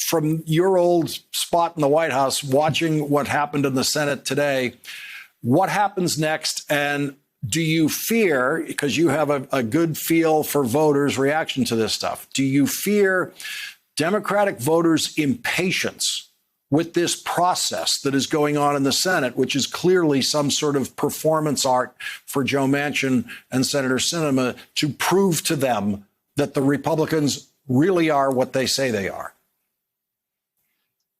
from your old spot in the White House, watching what happened in the Senate today, what happens next? And do you fear, because you have a good feel for voters' reaction to this stuff, do you fear Democratic voters' impatience with this process that is going on in the Senate, which is clearly some sort of performance art for Joe Manchin and Senator Sinema to prove to them that the Republicans really are what they say they are?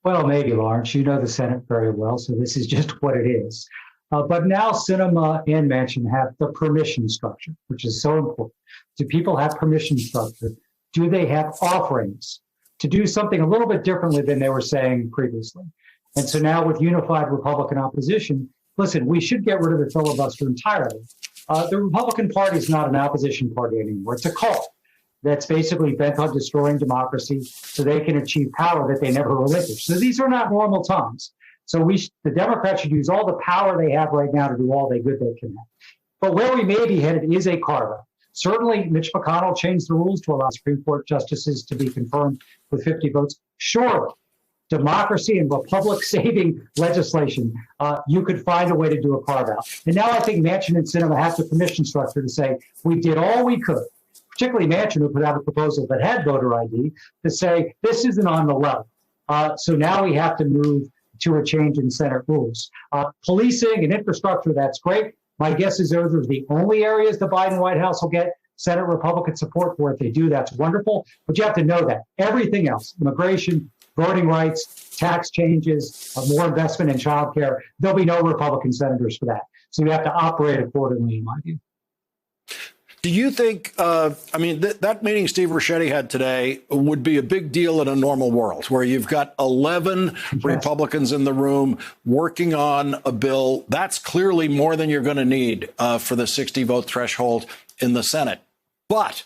Well, maybe, Lawrence. You know the Senate very well, so this is just what it is. But now Sinema and Manchin have the permission structure, which is so important. Do people have permission structure? Do they have offerings to do something a little bit differently than they were saying previously? And so now with unified Republican opposition, listen, we should get rid of the filibuster entirely. The Republican Party is not an opposition party anymore. It's a cult that's basically bent on destroying democracy so they can achieve power that they never relinquished. So these are not normal times. So the Democrats should use all the power they have right now to do all the good they can have. But where we may be headed is a carve-out. Certainly, Mitch McConnell changed the rules to allow Supreme Court justices to be confirmed with 50 votes. Sure, democracy and republic-saving legislation, you could find a way to do a carve-out. And now I think Manchin and Sinema have the permission structure to say, we did all we could, particularly Manchin, who put out a proposal that had voter ID, to say, this isn't on the level. So now we have to move to a change in Senate rules. Policing and infrastructure, that's great. My guess is those are the only areas the Biden White House will get Senate Republican support for. If they do, that's wonderful. But you have to know that everything else, immigration, voting rights, tax changes, more investment in child care, there'll be no Republican senators for that. So you have to operate accordingly, in my view. Do you think, that meeting Steve Ricchetti had today would be a big deal in a normal world where you've got 11 Republicans in the room working on a bill? That's clearly more than you're going to need for the 60 vote threshold in the Senate. But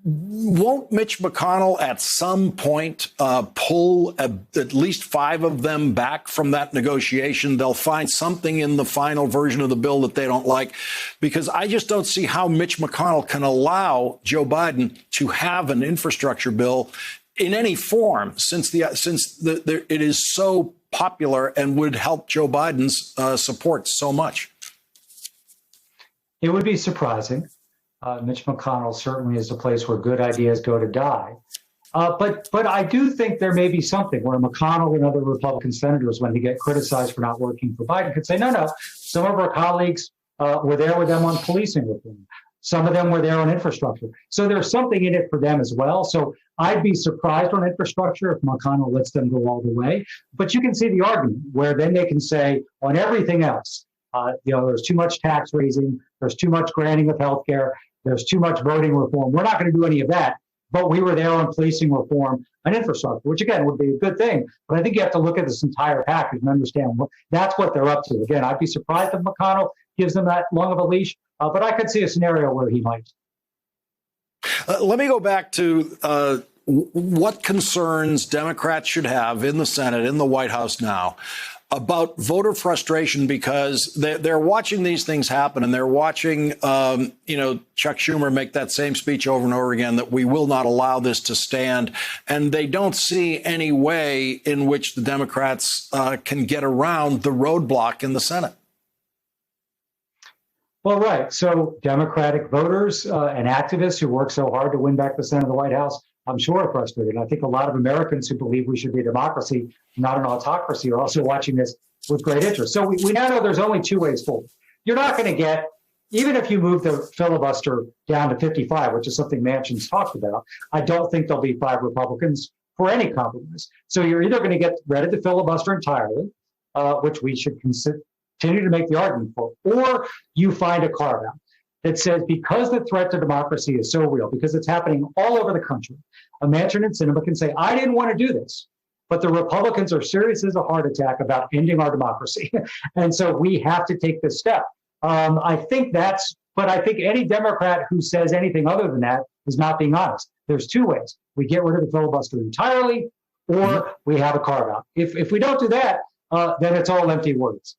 won't Mitch McConnell at some point pull at least 5 of them back from that negotiation? They'll find something in the final version of the bill that they don't like, because I just don't see how Mitch McConnell can allow Joe Biden to have an infrastructure bill in any form, since it is so popular and would help Joe Biden's support so much. It would be surprising. Mitch McConnell certainly is a place where good ideas go to die. But I do think there may be something where McConnell and other Republican senators, when they get criticized for not working for Biden, could say, no, some of our colleagues were there with them on policing reform. Some of them were there on infrastructure. So there's something in it for them as well. So I'd be surprised on infrastructure if McConnell lets them go all the way. But you can see the argument where then they can say on everything else, there's too much tax raising, there's too much granting of health care, there's too much voting reform. We're not going to do any of that. But we were there on policing reform and infrastructure, which, again, would be a good thing. But I think you have to look at this entire package and understand that's what they're up to. Again, I'd be surprised if McConnell gives them that long of a leash, but I could see a scenario where he might. Let me go back to what concerns Democrats should have in the Senate, in the White House now, about voter frustration, because they're watching these things happen, and they're watching, Chuck Schumer make that same speech over and over again that we will not allow this to stand. And they don't see any way in which the Democrats can get around the roadblock in the Senate. Well, right. So Democratic voters and activists who work so hard to win back the Senate and the White House, I'm sure are frustrated. I think a lot of Americans who believe we should be a democracy, not an autocracy, are also watching this with great interest. So we now know there's only 2 ways forward. You're not going to get, even if you move the filibuster down to 55, which is something Manchin's talked about, I don't think there'll be 5 Republicans for any compromise. So you're either going to get rid of the filibuster entirely, which we should continue to make the argument for, or you find a carve-out that says, because the threat to democracy is so real, because it's happening all over the country, Manchin and Sinema can say, I didn't want to do this, but the Republicans are serious as a heart attack about ending our democracy. And so we have to take this step. But I think any Democrat who says anything other than that is not being honest. There's 2 ways. We get rid of the filibuster entirely, or we have a carve-out. If we don't do that, then it's all empty words.